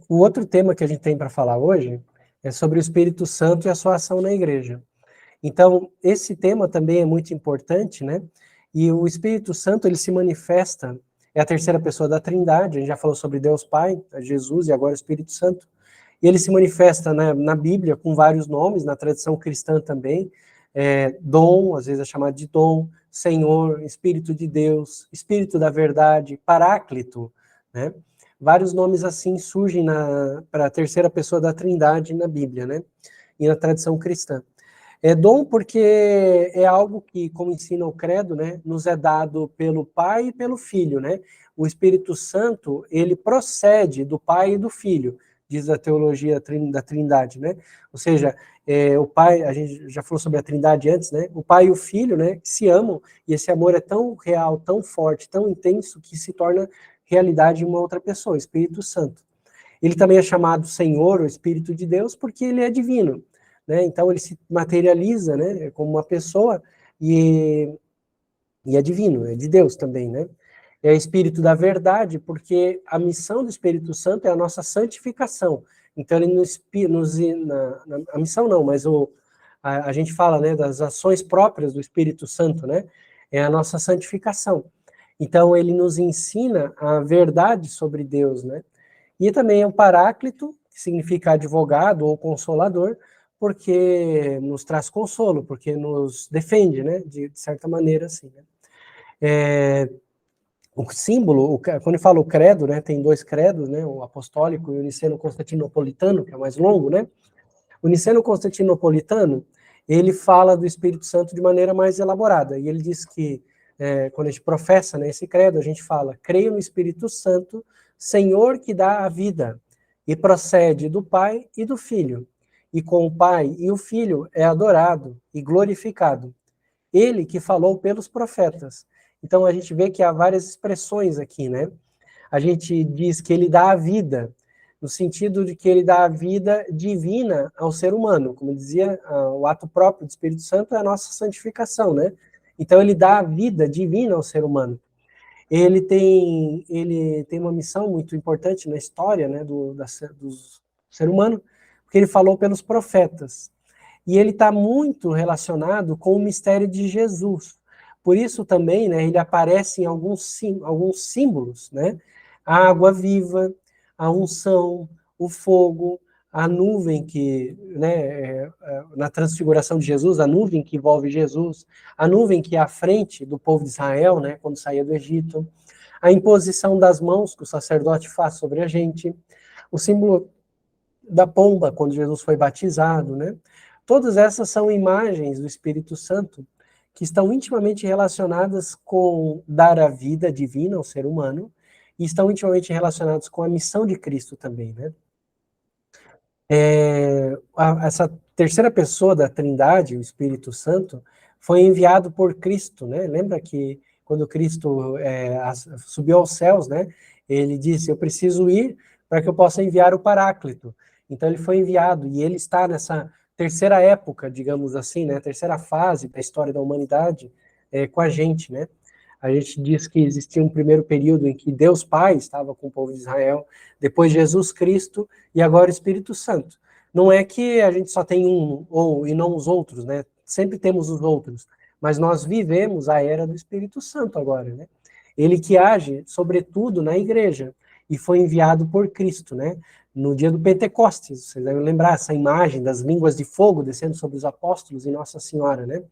o outro tema que a gente tem para falar hoje é sobre o Espírito Santo e a sua ação na igreja. Então, esse tema também é muito importante, né? E o Espírito Santo, ele se manifesta, é a terceira pessoa da Trindade, a gente já falou sobre Deus Pai, Jesus e agora o Espírito Santo. E ele se manifesta, né, na Bíblia com vários nomes, na tradição cristã também, dom, às vezes é chamado de dom, Senhor, Espírito de Deus, Espírito da Verdade, Paráclito, né? Vários nomes assim surgem para a terceira pessoa da Trindade na Bíblia, né? E na tradição cristã. É dom porque é algo que, como ensina o credo, né, nos é dado pelo Pai e pelo Filho, né? O Espírito Santo, ele procede do Pai e do Filho, diz a teologia da Trindade, né? Ou seja, o Pai, a gente já falou sobre a Trindade antes, né? O Pai e o Filho, né, que se amam, e esse amor é tão real, tão forte, tão intenso, que se torna realidade em uma outra pessoa, o Espírito Santo. Ele também é chamado Senhor, o Espírito de Deus, porque ele é divino, né? Então ele se materializa, né, como uma pessoa e é divino, é de Deus também, né? É Espírito da verdade, porque a missão do Espírito Santo é a nossa santificação. Então ele a missão não, mas a gente fala, né, das ações próprias do Espírito Santo, né? É a nossa santificação. Então ele nos ensina a verdade sobre Deus, né? E também é um paráclito, que significa advogado ou consolador, porque nos traz consolo, porque nos defende, né, de certa maneira, assim, né? O símbolo, quando eu falo credo, né, tem dois credos, né, o apostólico e o niceno-constantinopolitano, que é mais longo, né? O niceno-constantinopolitano, ele fala do Espírito Santo de maneira mais elaborada, e ele diz que, quando a gente professa, né, esse credo, a gente fala, creio no Espírito Santo, Senhor que dá a vida, e procede do Pai e do Filho, e com o Pai e o Filho é adorado e glorificado. Ele que falou pelos profetas. Então a gente vê que há várias expressões aqui, né? A gente diz que ele dá a vida, no sentido de que ele dá a vida divina ao ser humano. Como dizia, o ato próprio do Espírito Santo é a nossa santificação, né? Então ele dá a vida divina ao ser humano. Ele tem uma missão muito importante na história, né, do ser humano, porque ele falou pelos profetas. E ele está muito relacionado com o mistério de Jesus. Por isso também, né, ele aparece em alguns símbolos, né? A água viva, a unção, o fogo, a nuvem que, né, na transfiguração de Jesus, a nuvem que envolve Jesus, a nuvem que é à frente do povo de Israel, né, quando saía do Egito, a imposição das mãos que o sacerdote faz sobre a gente, o símbolo da pomba, quando Jesus foi batizado, né? Todas essas são imagens do Espírito Santo que estão intimamente relacionadas com dar a vida divina ao ser humano e estão intimamente relacionados com a missão de Cristo também, né? Essa terceira pessoa da Trindade, o Espírito Santo, foi enviado por Cristo, né? Lembra que quando Cristo subiu aos céus, né? Ele disse, eu preciso ir para que eu possa enviar o Paráclito. Então ele foi enviado e ele está nessa terceira época, digamos assim, né? Terceira fase da história da humanidade com a gente, né? A gente diz que existia um primeiro período em que Deus Pai estava com o povo de Israel, depois Jesus Cristo e agora o Espírito Santo. Não é que a gente só tem um e não os outros, né? Sempre temos os outros, mas nós vivemos a era do Espírito Santo agora, né? Ele que age, sobretudo, na igreja e foi enviado por Cristo, né? No dia do Pentecostes, vocês devem lembrar essa imagem das línguas de fogo descendo sobre os apóstolos e Nossa Senhora, né?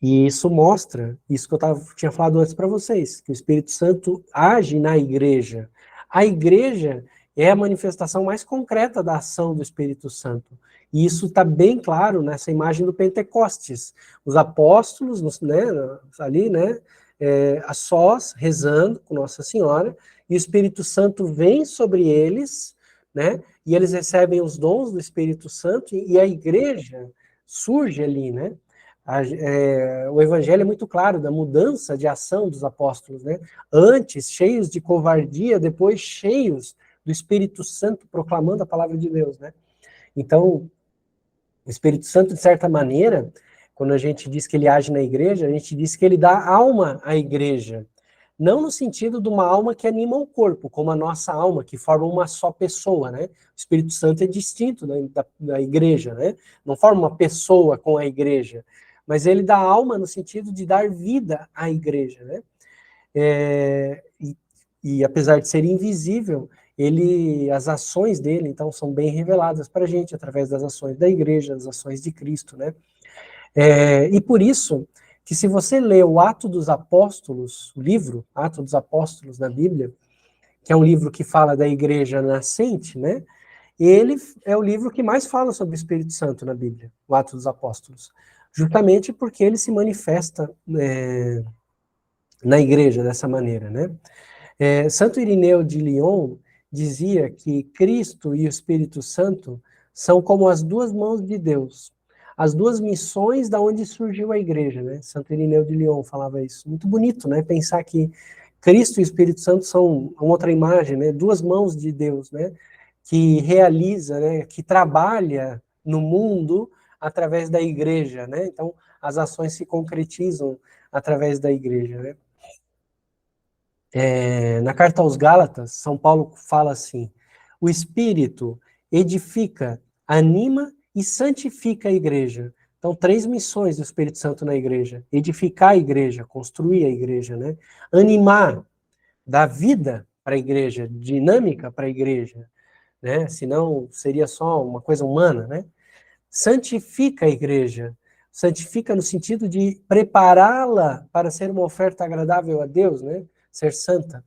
E isso mostra, isso que eu tinha falado antes para vocês, que o Espírito Santo age na igreja. A igreja é a manifestação mais concreta da ação do Espírito Santo. E isso está bem claro nessa imagem do Pentecostes. Os apóstolos, né, ali, né, a sós, rezando com Nossa Senhora, e o Espírito Santo vem sobre eles, né, e eles recebem os dons do Espírito Santo, e a igreja surge ali, né? O evangelho é muito claro da mudança de ação dos apóstolos, né? Antes, cheios de covardia, depois cheios do Espírito Santo proclamando a palavra de Deus, né? Então, o Espírito Santo, de certa maneira, quando a gente diz que ele age na igreja, a gente diz que ele dá alma à igreja. não no sentido de uma alma que anima o corpo, como a nossa alma, que forma uma só pessoa, né? O Espírito Santo é distinto da igreja, né? Não forma uma pessoa com a igreja, mas ele dá alma no sentido de dar vida à igreja, né? E apesar de ser invisível, as ações dele, então, são bem reveladas para a gente, através das ações da igreja, das ações de Cristo, né? E por isso, que se você lê o Ato dos Apóstolos, o livro Ato dos Apóstolos na Bíblia, que é um livro que fala da igreja nascente, né? Ele é o livro que mais fala sobre o Espírito Santo na Bíblia, o Ato dos Apóstolos. Justamente porque ele se manifesta na igreja dessa maneira, né? Santo Irineu de Lyon dizia que Cristo e o Espírito Santo são como as duas mãos de Deus, as duas missões da onde surgiu a igreja, né? Santo Irineu de Lyon falava isso. Muito bonito, né? Pensar que Cristo e o Espírito Santo são uma outra imagem, né? Duas mãos de Deus, né? Que realiza, né? Que trabalha no mundo através da igreja, né? Então, as ações se concretizam através da igreja, né? Na carta aos Gálatas, São Paulo fala assim: o Espírito edifica, anima e santifica a igreja. Então, três missões do Espírito Santo na igreja: edificar a igreja, construir a igreja, né? Animar, dar vida para a igreja, dinâmica para a igreja, né? Senão seria só uma coisa humana, né? Santifica a igreja. Santifica no sentido de prepará-la para ser uma oferta agradável a Deus, né? Ser santa.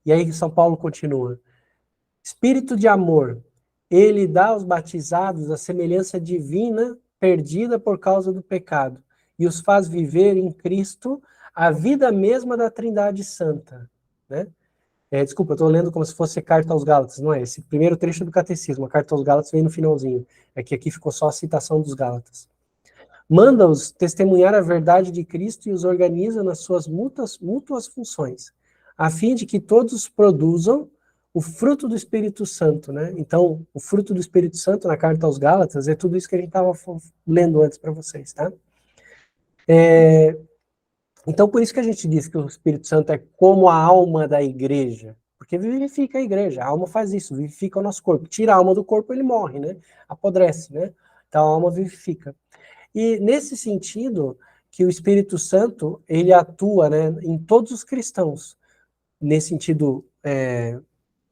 E aí São Paulo continua: Espírito de amor, ele dá aos batizados a semelhança divina perdida por causa do pecado e os faz viver em Cristo a vida mesma da Trindade Santa, né? Desculpa, eu estou lendo como se fosse carta aos Gálatas, não é? Esse primeiro trecho do catecismo, a carta aos Gálatas vem no finalzinho. É que aqui ficou só a citação dos Gálatas. Manda-os testemunhar a verdade de Cristo e os organiza nas suas mútuas funções, a fim de que todos produzam o fruto do Espírito Santo, né? Então, o fruto do Espírito Santo na carta aos Gálatas é tudo isso que a gente estava lendo antes para vocês, tá? Então, por isso que a gente diz que o Espírito Santo é como a alma da igreja, porque vivifica a igreja, a alma faz isso, vivifica o nosso corpo. Tira a alma do corpo, ele morre, né? Apodrece, né? Então, a alma vivifica. E nesse sentido, que o Espírito Santo, ele atua, né, em todos os cristãos, nesse sentido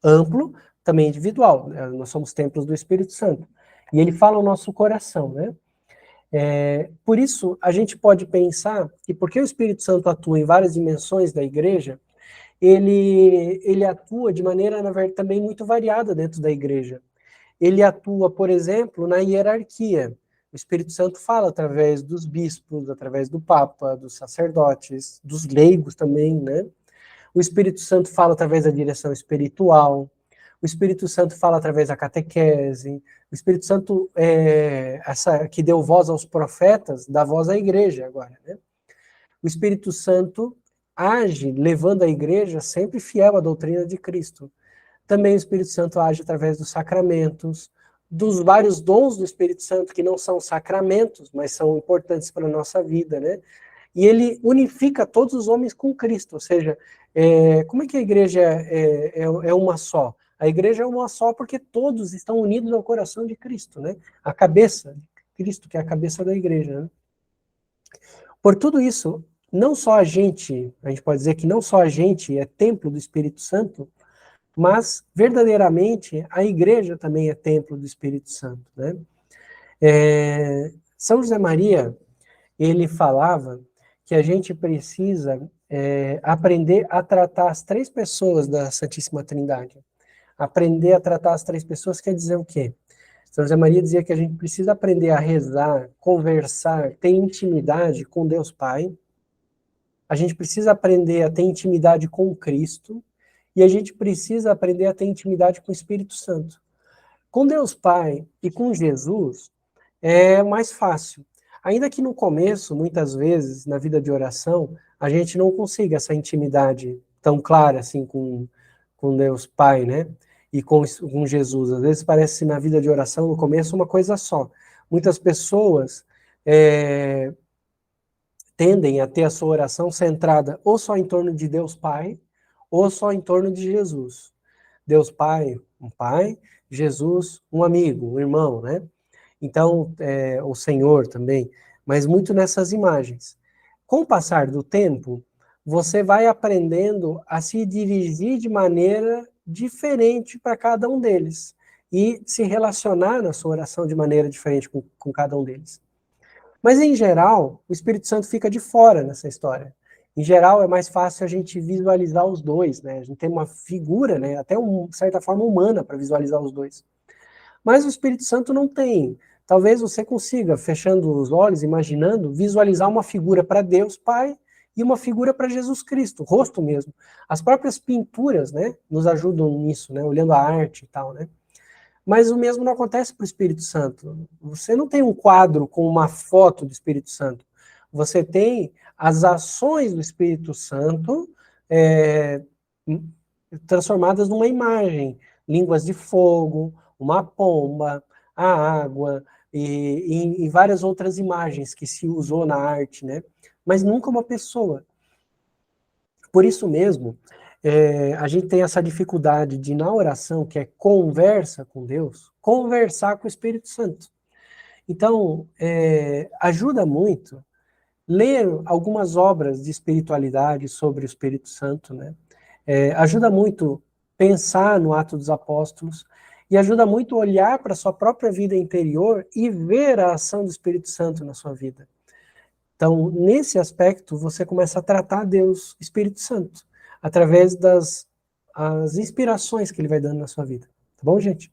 amplo, também individual, né? Nós somos templos do Espírito Santo. E ele fala o nosso coração, né? Por isso, a gente pode pensar que porque o Espírito Santo atua em várias dimensões da igreja, ele atua de maneira, na verdade, também muito variada dentro da igreja. Ele atua, por exemplo, na hierarquia. O Espírito Santo fala através dos bispos, através do Papa, dos sacerdotes, dos leigos também, né? O Espírito Santo fala através da direção espiritual. O Espírito Santo fala através da catequese. O Espírito Santo, essa que deu voz aos profetas, dá voz à igreja agora, né? O Espírito Santo age levando a igreja sempre fiel à doutrina de Cristo. Também o Espírito Santo age através dos sacramentos, dos vários dons do Espírito Santo, que não são sacramentos, mas são importantes para a nossa vida, né? E ele unifica todos os homens com Cristo, ou seja, como é que a igreja é uma só? A igreja é uma só porque todos estão unidos ao coração de Cristo, né? A cabeça de Cristo, que é a cabeça da igreja, né? Por tudo isso, não só a gente pode dizer que não só a gente é templo do Espírito Santo, mas verdadeiramente a igreja também é templo do Espírito Santo, né? São José Maria, ele falava que a gente precisa aprender a tratar as três pessoas da Santíssima Trindade. Aprender a tratar as três pessoas quer dizer o quê? São José Maria dizia que a gente precisa aprender a rezar, conversar, ter intimidade com Deus Pai. A gente precisa aprender a ter intimidade com Cristo. E a gente precisa aprender a ter intimidade com o Espírito Santo. Com Deus Pai e com Jesus é mais fácil. Ainda que no começo, muitas vezes, na vida de oração, a gente não consiga essa intimidade tão clara assim com Deus Pai, né? E com Jesus. Às vezes parece na vida de oração, no começo, uma coisa só. Muitas pessoas tendem a ter a sua oração centrada ou só em torno de Deus Pai, ou só em torno de Jesus. Deus Pai, um pai, Jesus, um amigo, um irmão, né? Então, o Senhor também, mas muito nessas imagens. Com o passar do tempo, você vai aprendendo a se dirigir de maneira diferente para cada um deles e se relacionar na sua oração de maneira diferente com cada um deles. Mas, em geral, o Espírito Santo fica de fora nessa história. Em geral, é mais fácil a gente visualizar os dois, né? A gente tem uma figura, né, até uma certa forma humana para visualizar os dois. Mas o Espírito Santo não tem. Talvez você consiga, fechando os olhos, imaginando, visualizar uma figura para Deus Pai e uma figura para Jesus Cristo, rosto mesmo. As próprias pinturas, né, nos ajudam nisso, né, olhando a arte e tal, né. Mas o mesmo não acontece para o Espírito Santo. Você não tem um quadro com uma foto do Espírito Santo. Você tem as ações do Espírito Santo transformadas numa imagem. Línguas de fogo, uma pomba, a água e várias outras imagens que se usou na arte, né? Mas nunca uma pessoa. Por isso mesmo, a gente tem essa dificuldade de, na oração, que é conversa com Deus, conversar com o Espírito Santo. Então, ajuda muito ler algumas obras de espiritualidade sobre o Espírito Santo, né? Ajuda muito pensar no Ato dos Apóstolos e ajuda muito olhar para a sua própria vida interior e ver a ação do Espírito Santo na sua vida. Então, nesse aspecto, você começa a tratar Deus, Espírito Santo, através das inspirações que ele vai dando na sua vida. Tá bom, gente?